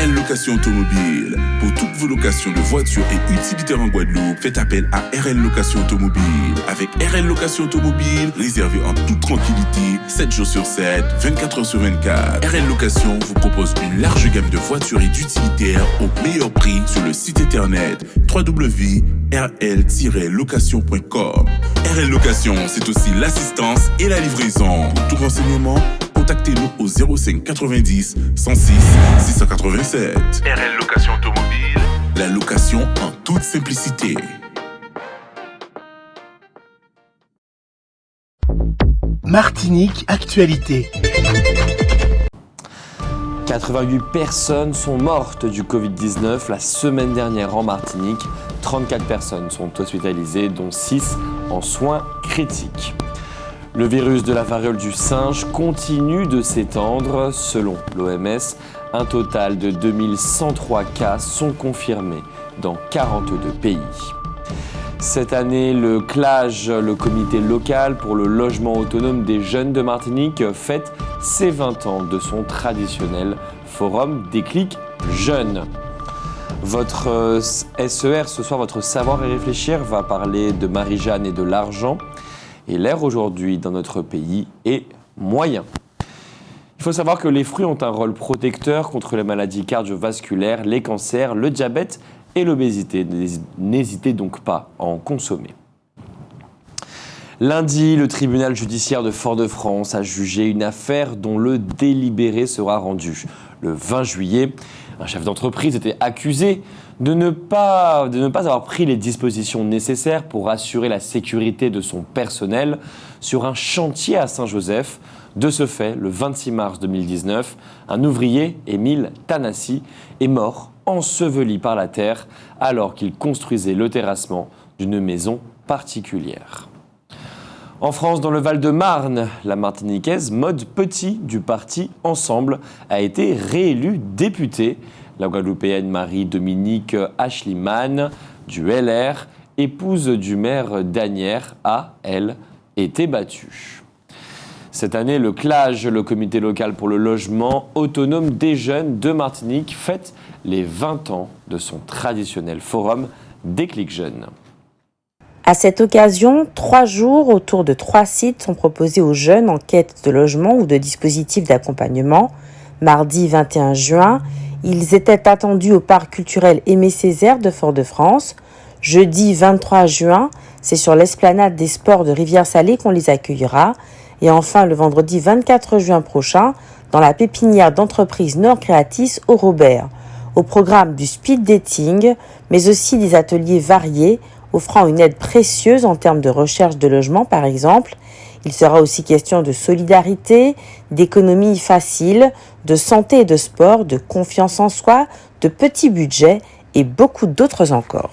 RL Location Automobile. Pour toutes vos locations de voitures et utilitaires en Guadeloupe, faites appel à RL Location Automobile. Avec RL Location Automobile, réservez en toute tranquillité, 7 jours sur 7, 24 heures sur 24. RL Location vous propose une large gamme de voitures et d'utilitaires au meilleur prix sur le site internet www.rl-location.com. RL Location, c'est aussi l'assistance et la livraison. Pour tout renseignement, contactez-nous au 05 90 106 687. RL Location Automobile, la location en toute simplicité. Martinique Actualité. 88 personnes sont mortes du Covid-19 la semaine dernière en Martinique. 34 personnes sont hospitalisées, dont 6 en soins critiques. Le virus de la variole du singe continue de s'étendre. Selon l'OMS, un total de 2103 cas sont confirmés dans 42 pays. Cette année, le CLAJ, le comité local pour le logement autonome des jeunes de Martinique, fête ses 20 ans de son traditionnel forum Déclic Jeunes. Votre SER, ce soir, votre savoir et réfléchir, va parler de Marie-Jeanne et de l'argent. Et l'air aujourd'hui dans notre pays est moyen. Il faut savoir que les fruits ont un rôle protecteur contre les maladies cardiovasculaires, les cancers, le diabète et l'obésité. N'hésitez donc pas à en consommer. Lundi, le tribunal judiciaire de Fort-de-France a jugé une affaire dont le délibéré sera rendu le 20 juillet. Un chef d'entreprise était accusé de ne pas avoir pris les dispositions nécessaires pour assurer la sécurité de son personnel sur un chantier à Saint-Joseph. De ce fait, le 26 mars 2019, un ouvrier, Émile Tanassi, est mort enseveli par la terre alors qu'il construisait le terrassement d'une maison particulière. En France, dans le Val-de-Marne, la Martiniquaise Maude Petit du parti Ensemble a été réélue députée. La Guadeloupéenne Marie-Dominique Ashliman du LR, épouse du maire d'Asnières, a, elle, été battue. Cette année, le CLAJ, le comité local pour le logement autonome des jeunes de Martinique, fête les 20 ans de son traditionnel forum Déclic Jeunes. À cette occasion, 3 jours autour de 3 sites sont proposés aux jeunes en quête de logement ou de dispositifs d'accompagnement. Mardi 21 juin, ils étaient attendus au parc culturel Aimé Césaire de Fort-de-France. Jeudi 23 juin, c'est sur l'esplanade des sports de Rivière-Salée qu'on les accueillera. Et enfin, le vendredi 24 juin prochain, dans la pépinière d'entreprise Nord Creatis au Robert. Au programme du speed dating, mais aussi des ateliers variés, offrant une aide précieuse en termes de recherche de logement par exemple. Il sera aussi question de solidarité, d'économie facile, de santé et de sport, de confiance en soi, de petits budgets et beaucoup d'autres encore.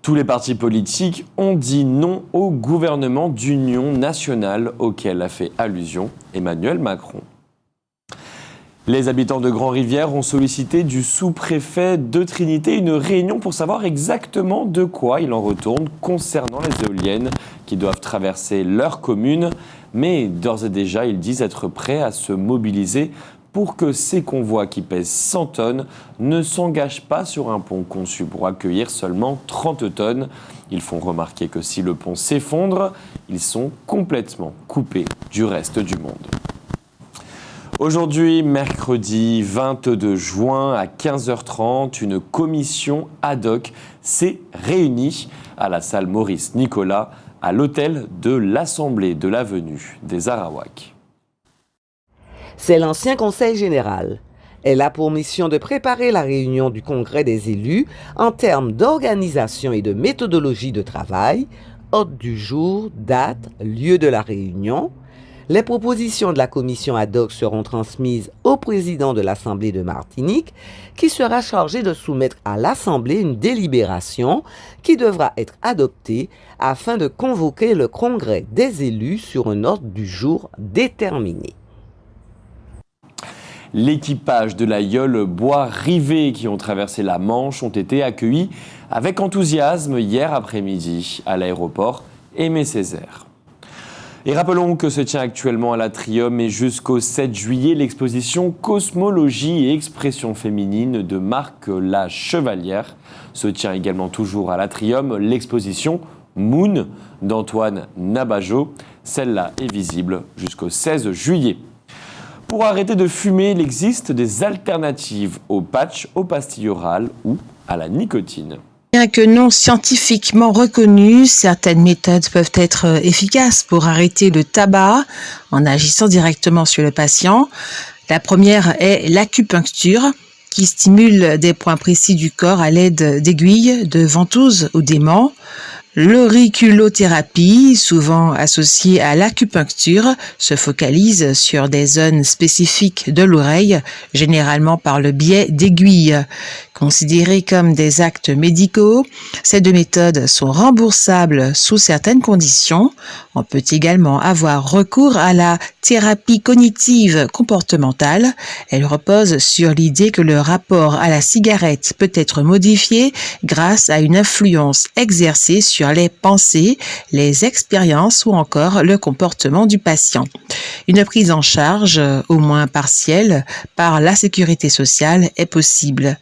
Tous les partis politiques ont dit non au gouvernement d'union nationale auquel a fait allusion Emmanuel Macron. Les habitants de Grand-Rivière ont sollicité du sous-préfet de Trinité une réunion pour savoir exactement de quoi il en retourne concernant les éoliennes qui doivent traverser leur commune. Mais d'ores et déjà, ils disent être prêts à se mobiliser pour que ces convois qui pèsent 100 tonnes ne s'engagent pas sur un pont conçu pour accueillir seulement 30 tonnes. Ils font remarquer que si le pont s'effondre, ils sont complètement coupés du reste du monde. Aujourd'hui, mercredi 22 juin à 15h30, une commission ad hoc s'est réunie à la salle Maurice Nicolas à l'hôtel de l'Assemblée de l'avenue des Arawaks. C'est l'ancien Conseil général. Elle a pour mission de préparer la réunion du Congrès des élus en termes d'organisation et de méthodologie de travail, ordre du jour, date, lieu de la réunion. Les propositions de la commission ad hoc seront transmises au président de l'Assemblée de Martinique, qui sera chargé de soumettre à l'Assemblée une délibération qui devra être adoptée afin de convoquer le congrès des élus sur un ordre du jour déterminé. L'équipage de la Yole Bois-Rivet qui ont traversé la Manche ont été accueillis avec enthousiasme hier après-midi à l'aéroport Aimé Césaire. Et rappelons que se tient actuellement à l'Atrium et jusqu'au 7 juillet l'exposition Cosmologie et expression féminine de Marc La Chevalière. Se tient également toujours à l'Atrium l'exposition Moon d'Antoine Nabajo. Celle-là est visible jusqu'au 16 juillet. Pour arrêter de fumer, il existe des alternatives au patch, aux pastilles orales ou à la nicotine. Bien que non scientifiquement reconnues, certaines méthodes peuvent être efficaces pour arrêter le tabac en agissant directement sur le patient. La première est l'acupuncture, qui stimule des points précis du corps à l'aide d'aiguilles, de ventouses ou d'aimants. L'auriculothérapie, souvent associée à l'acupuncture, se focalise sur des zones spécifiques de l'oreille, généralement par le biais d'aiguilles. Considérées comme des actes médicaux, ces deux méthodes sont remboursables sous certaines conditions. On peut également avoir recours à la thérapie cognitive comportementale. Elle repose sur l'idée que le rapport à la cigarette peut être modifié grâce à une influence exercée sur les pensées, les expériences ou encore le comportement du patient. Une prise en charge, au moins partielle, par la sécurité sociale est possible.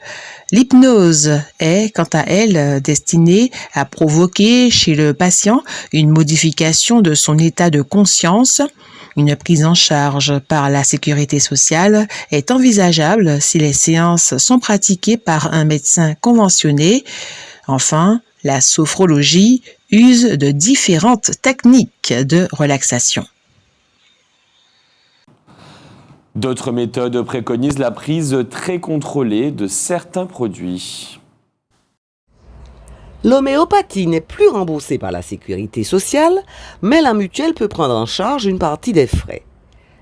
L'hypnose est, quant à elle, destinée à provoquer chez le patient une modification de son état de conscience. Une prise en charge par la sécurité sociale est envisageable si les séances sont pratiquées par un médecin conventionné. Enfin, la sophrologie use de différentes techniques de relaxation. D'autres méthodes préconisent la prise très contrôlée de certains produits. L'homéopathie n'est plus remboursée par la sécurité sociale, mais la mutuelle peut prendre en charge une partie des frais.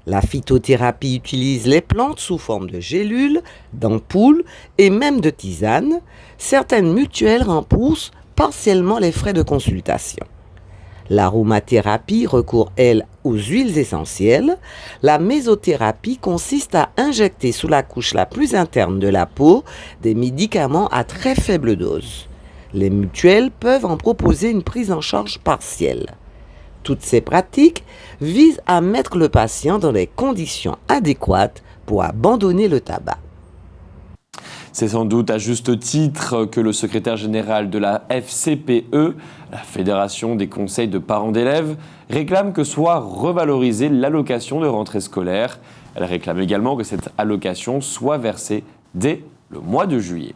La phytothérapie utilise les plantes sous forme de gélules, d'ampoules et même de tisanes. Certaines mutuelles remboursent partiellement les frais de consultation. L'aromathérapie recourt, elle, aux huiles essentielles. La mésothérapie consiste à injecter sous la couche la plus interne de la peau des médicaments à très faible dose. Les mutuelles peuvent en proposer une prise en charge partielle. Toutes ces pratiques visent à mettre le patient dans les conditions adéquates pour abandonner le tabac. C'est sans doute à juste titre que le secrétaire général de la FCPE, la Fédération des conseils de parents d'élèves, réclame que soit revalorisée l'allocation de rentrée scolaire. Elle réclame également que cette allocation soit versée dès le mois de juillet.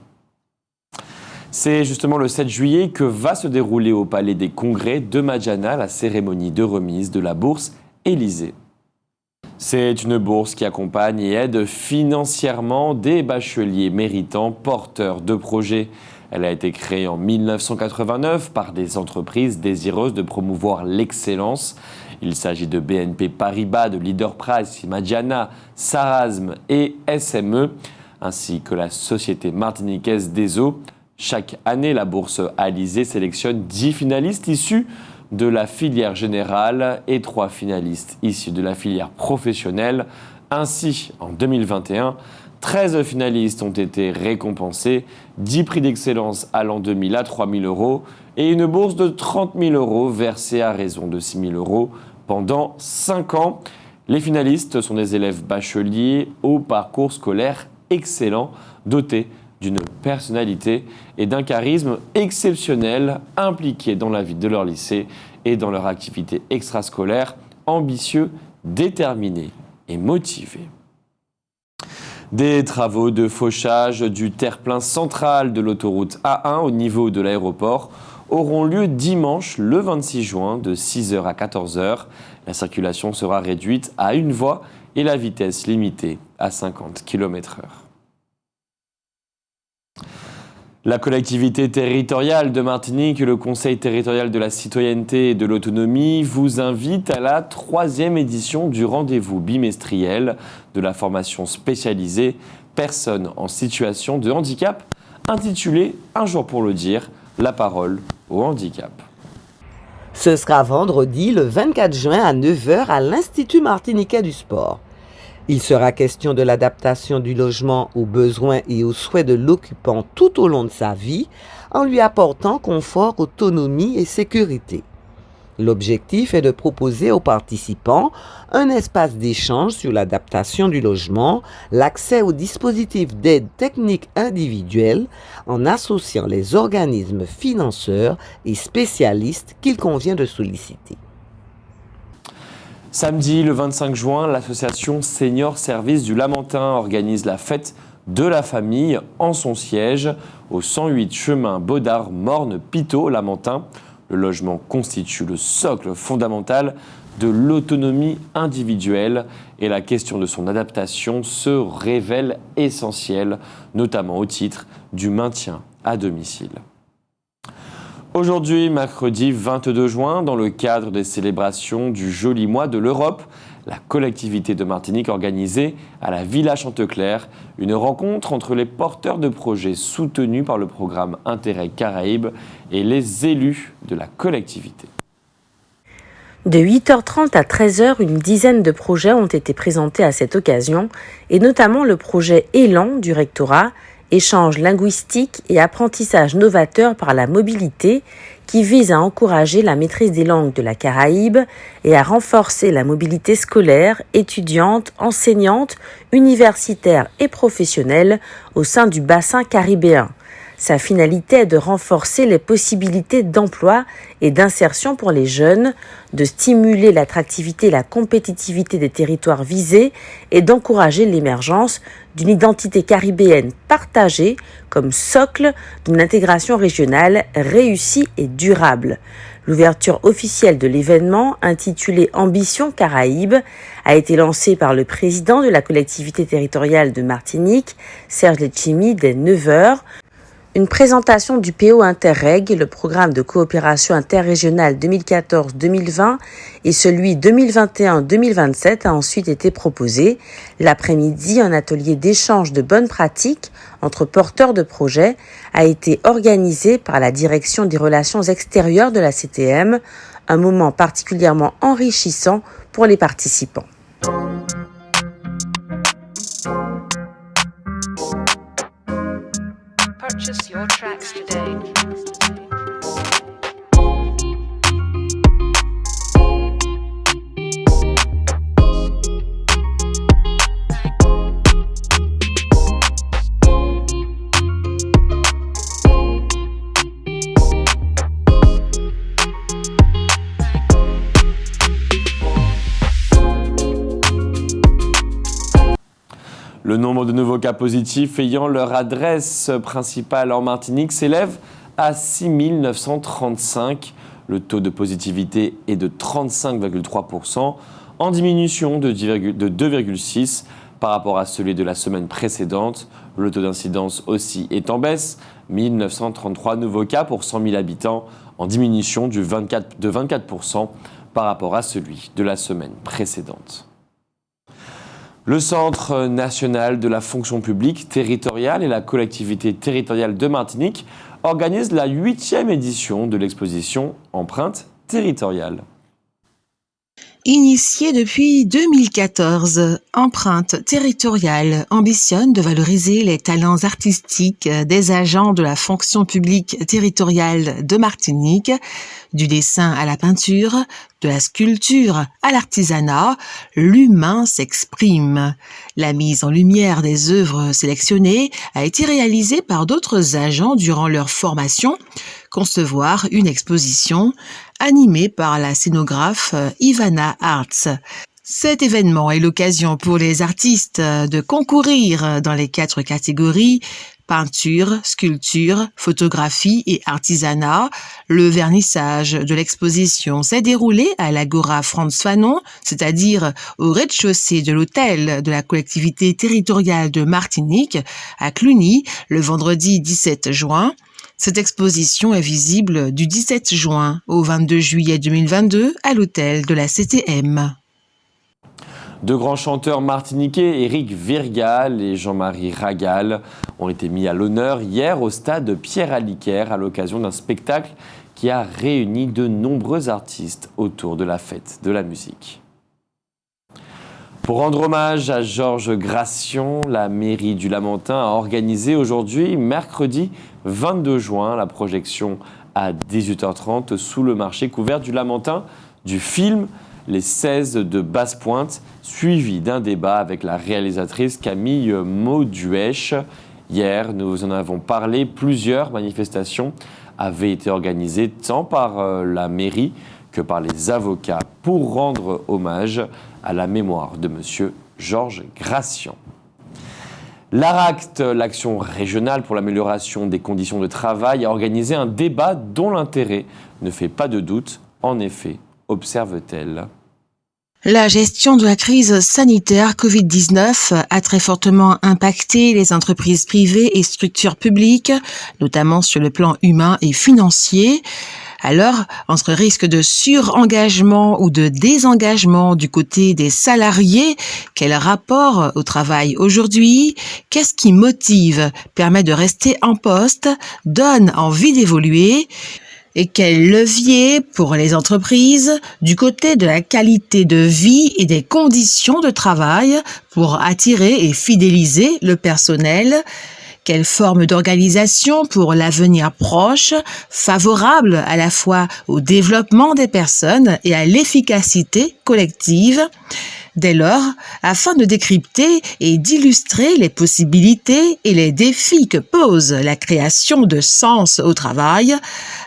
C'est justement le 7 juillet que va se dérouler au Palais des Congrès de Majana la cérémonie de remise de la bourse Élysée. C'est une bourse qui accompagne et aide financièrement des bacheliers méritants porteurs de projets. Elle a été créée en 1989 par des entreprises désireuses de promouvoir l'excellence. Il s'agit de BNP Paribas, de Leaderprice, Majana, Sarasme et SME, ainsi que la société martiniquaise des eaux. Chaque année, la bourse Élysée sélectionne 10 finalistes issus de la filière générale et 3 finalistes issus de la filière professionnelle. Ainsi, en 2021, 13 finalistes ont été récompensés, 10 prix d'excellence allant de 1 000 à 3 000 euros et une bourse de 30 000 euros versée à raison de 6 000 euros pendant 5 ans. Les finalistes sont des élèves bacheliers au parcours scolaire excellent, dotés d'une personnalité et d'un charisme exceptionnel, impliqués dans la vie de leur lycée et dans leur activité extrascolaire, ambitieux, déterminés et motivés. Des travaux de fauchage du terre-plein central de l'autoroute A1 au niveau de l'aéroport auront lieu dimanche le 26 juin de 6h à 14h. La circulation sera réduite à une voie et la vitesse limitée à 50 km/h. La collectivité territoriale de Martinique et le Conseil territorial de la citoyenneté et de l'autonomie vous invitent à la 3e édition du rendez-vous bimestriel de la formation spécialisée Personnes en situation de handicap, intitulé Un jour pour le dire, la parole au handicap. Ce sera vendredi le 24 juin à 9h à l'Institut martiniquais du sport. Il sera question de l'adaptation du logement aux besoins et aux souhaits de l'occupant tout au long de sa vie, en lui apportant confort, autonomie et sécurité. L'objectif est de proposer aux participants un espace d'échange sur l'adaptation du logement, l'accès aux dispositifs d'aide technique individuelle, en associant les organismes financeurs et spécialistes qu'il convient de solliciter. Samedi, le 25 juin, l'association Senior Service du Lamentin organise la fête de la famille en son siège au 108 chemin Baudard-Morne-Pitot, Lamentin. Le logement constitue le socle fondamental de l'autonomie individuelle et la question de son adaptation se révèle essentielle, notamment au titre du maintien à domicile. Aujourd'hui, mercredi 22 juin, dans le cadre des célébrations du Joli Mois de l'Europe, la collectivité de Martinique organisait à la Villa Chanteclair une rencontre entre les porteurs de projets soutenus par le programme Intérêt Caraïbes et les élus de la collectivité. De 8h30 à 13h, une dizaine de projets ont été présentés à cette occasion, et notamment le projet Élan du rectorat, échange linguistique et apprentissage novateur par la mobilité, qui vise à encourager la maîtrise des langues de la Caraïbe et à renforcer la mobilité scolaire, étudiante, enseignante, universitaire et professionnelle au sein du bassin caribéen. Sa finalité est de renforcer les possibilités d'emploi et d'insertion pour les jeunes, de stimuler l'attractivité et la compétitivité des territoires visés et d'encourager l'émergence d'une identité caribéenne partagée comme socle d'une intégration régionale réussie et durable. L'ouverture officielle de l'événement, intitulé Ambition Caraïbes, a été lancée par le président de la collectivité territoriale de Martinique, Serge Letchimy, dès 9h. Une présentation du PO Interreg, le programme de coopération interrégionale 2014-2020 et celui 2021-2027 a ensuite été proposé. L'après-midi, un atelier d'échange de bonnes pratiques entre porteurs de projets a été organisé par la direction des relations extérieures de la CTM, un moment particulièrement enrichissant pour les participants. Purchase your tracks today. Le nombre de nouveaux cas positifs ayant leur adresse principale en Martinique s'élève à 6 935. Le taux de positivité est de 35,3%, en diminution de 2,6% par rapport à celui de la semaine précédente. Le taux d'incidence aussi est en baisse, 1 933 nouveaux cas pour 100 000 habitants, en diminution de 24% par rapport à celui de la semaine précédente. Le Centre national de la fonction publique territoriale et la collectivité territoriale de Martinique organise la 8e édition de l'exposition Empreinte territoriale. Initiée depuis 2014, Empreinte territoriale ambitionne de valoriser les talents artistiques des agents de la fonction publique territoriale de Martinique, du dessin à la peinture, de la sculpture à l'artisanat, l'humain s'exprime. La mise en lumière des œuvres sélectionnées a été réalisée par d'autres agents durant leur formation. Concevoir une exposition animée par la scénographe Ivana Arts. Cet événement est l'occasion pour les artistes de concourir dans les 4 catégories: Peinture, sculpture, photographie et artisanat. Le vernissage de l'exposition s'est déroulé à l'Agora Frantz Fanon, c'est-à-dire au rez-de-chaussée de l'hôtel de la collectivité territoriale de Martinique, à Cluny, le vendredi 17 juin. Cette exposition est visible du 17 juin au 22 juillet 2022 à l'hôtel de la CTM. Deux grands chanteurs martiniquais, Éric Virgal et Jean-Marie Ragal, ont été mis à l'honneur hier au stade Pierre Aliquer à l'occasion d'un spectacle qui a réuni de nombreux artistes autour de la fête de la musique. Pour rendre hommage à Georges Gration, la mairie du Lamentin a organisé aujourd'hui, mercredi 22 juin, la projection à 18h30 sous le marché couvert du Lamentin du film Les 16 de Basse-Pointe, suivi d'un débat avec la réalisatrice Camille Mauduèche. Hier, nous en avons parlé, plusieurs manifestations avaient été organisées tant par la mairie que par les avocats pour rendre hommage à la mémoire de M. Georges Gration. L'ARACT, l'action régionale pour l'amélioration des conditions de travail, a organisé un débat dont l'intérêt ne fait pas de doute. En effet, observe-t-elle. La gestion de la crise sanitaire Covid-19 a très fortement impacté les entreprises privées et structures publiques, notamment sur le plan humain et financier. Alors, entre risque de surengagement ou de désengagement du côté des salariés, quel rapport au travail aujourd'hui? Qu'est-ce qui motive, permet de rester en poste, donne envie d'évoluer? Et quel levier pour les entreprises du côté de la qualité de vie et des conditions de travail pour attirer et fidéliser le personnel? Quelle forme d'organisation pour l'avenir proche, favorable à la fois au développement des personnes et à l'efficacité collective? Dès lors, afin de décrypter et d'illustrer les possibilités et les défis que pose la création de sens au travail,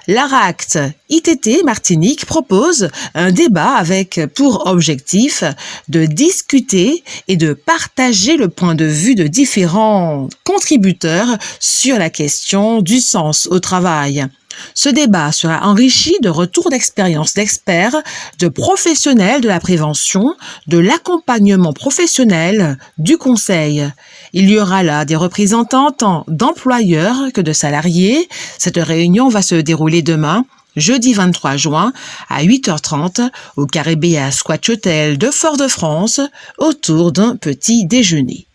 l'ARACT ITT Martinique propose un débat avec pour objectif de discuter et de partager le point de vue de différents contributeurs sur la question du sens au travail. Ce débat sera enrichi de retours d'expérience d'experts, de professionnels de la prévention, de l'accompagnement professionnel, du conseil. Il y aura là des représentants tant d'employeurs que de salariés. Cette réunion va se dérouler demain, jeudi 23 juin, à 8h30, au Caribéa Squatch Hotel de Fort-de-France, autour d'un petit déjeuner.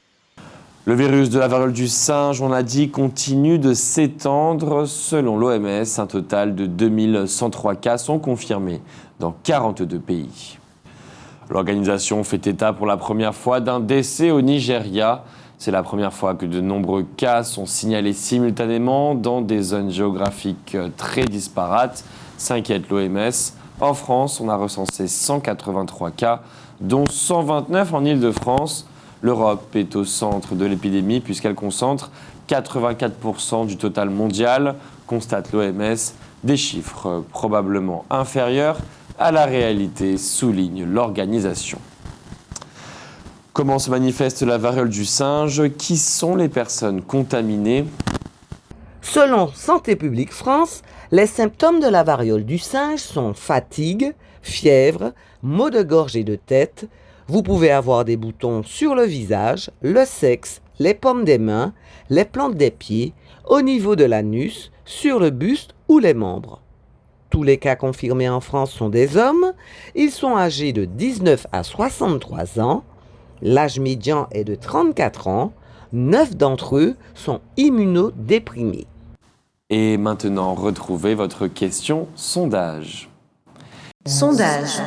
Le virus de la variole du singe, on l'a dit, continue de s'étendre. Selon l'OMS, un total de 2103 cas sont confirmés dans 42 pays. L'organisation fait état pour la première fois d'un décès au Nigeria. C'est la première fois que de nombreux cas sont signalés simultanément dans des zones géographiques très disparates, s'inquiète l'OMS. En France, on a recensé 183 cas, dont 129 en Île-de-France. L'Europe est au centre de l'épidémie puisqu'elle concentre 84% du total mondial, constate l'OMS, des chiffres probablement inférieurs à la réalité, souligne l'organisation. Comment se manifeste la variole du singe? Qui sont les personnes contaminées? Selon Santé publique France, les symptômes de la variole du singe sont fatigue, fièvre, maux de gorge et de tête. Vous pouvez avoir des boutons sur le visage, le sexe, les paumes des mains, les plantes des pieds, au niveau de l'anus, sur le buste ou les membres. Tous les cas confirmés en France sont des hommes. Ils sont âgés de 19 à 63 ans. L'âge médian est de 34 ans. 9 d'entre eux sont immunodéprimés. Et maintenant, retrouvez votre question sondage. Sondage.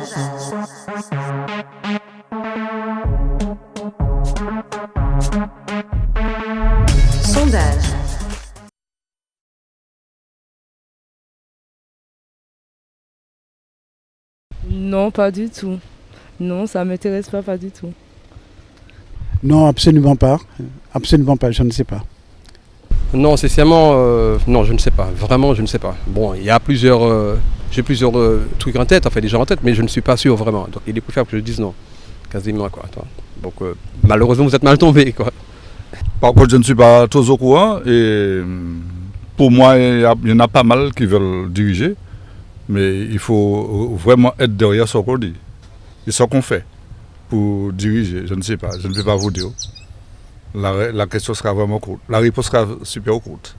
Sondage. Non, pas du tout. Non, ça ne m'intéresse pas du tout. Non, absolument pas. Absolument pas, je ne sais pas. Non, sincèrement, non, je ne sais pas. Vraiment, je ne sais pas. Bon, il y a plusieurs, j'ai plusieurs trucs en tête, enfin déjà en tête, mais je ne suis pas sûr vraiment. Donc il est préférable que je dise non, quasiment quoi. Donc malheureusement, vous êtes mal tombé quoi. Par contre, je ne suis pas trop au courant et pour moi, il y en a pas mal qui veulent diriger, mais il faut vraiment être derrière ce qu'on dit et ce qu'on fait pour diriger. Je ne sais pas, je ne peux pas vous dire. La question sera vraiment courte. La réponse sera super courte.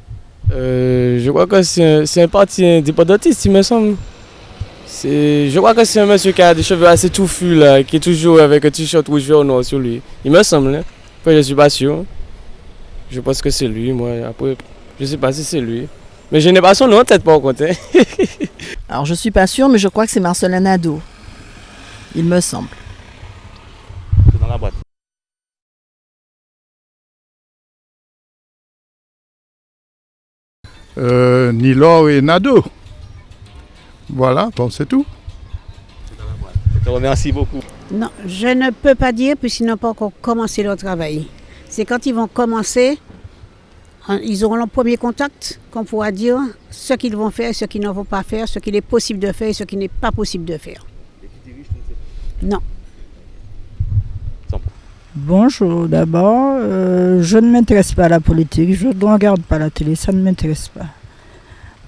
Je crois que c'est un parti indépendantiste, il me semble. Je crois que c'est un monsieur qui a des cheveux assez touffus, là, qui est toujours avec un t-shirt rouge vert noir sur lui. Il me semble. Hein. Après, je ne suis pas sûr. Je pense que c'est lui, moi. Après, je ne sais pas si c'est lui. Mais je n'ai pas son nom en tête, par contre. Hein. Alors, je ne suis pas sûr, mais je crois que c'est Marcelin Nadeau. Il me semble. C'est dans la boîte. Nilor et Nadeau. Voilà, bon, c'est tout. Je te remercie beaucoup. Non, je ne peux pas dire puisqu'ils n'ont pas encore commencé leur travail. C'est quand ils vont commencer, ils auront leur premier contact qu'on pourra dire ce qu'ils vont faire, ce qu'ils ne vont pas faire, ce qu'il est possible de faire et ce qui n'est pas possible de faire. Non. Bonjour, d'abord, je ne m'intéresse pas à la politique, je ne regarde pas la télé, ça ne m'intéresse pas.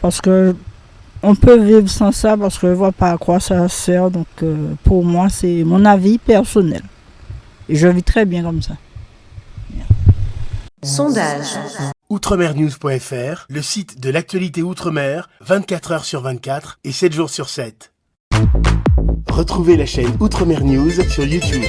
Parce que on peut vivre sans ça, parce que je ne vois pas à quoi ça sert, donc pour moi c'est mon avis personnel. Et je vis très bien comme ça. Sondage. Outremernews.fr, le site de l'actualité Outre-mer, 24 heures sur 24 et 7 jours sur 7. Retrouvez la chaîne Outremer News sur YouTube.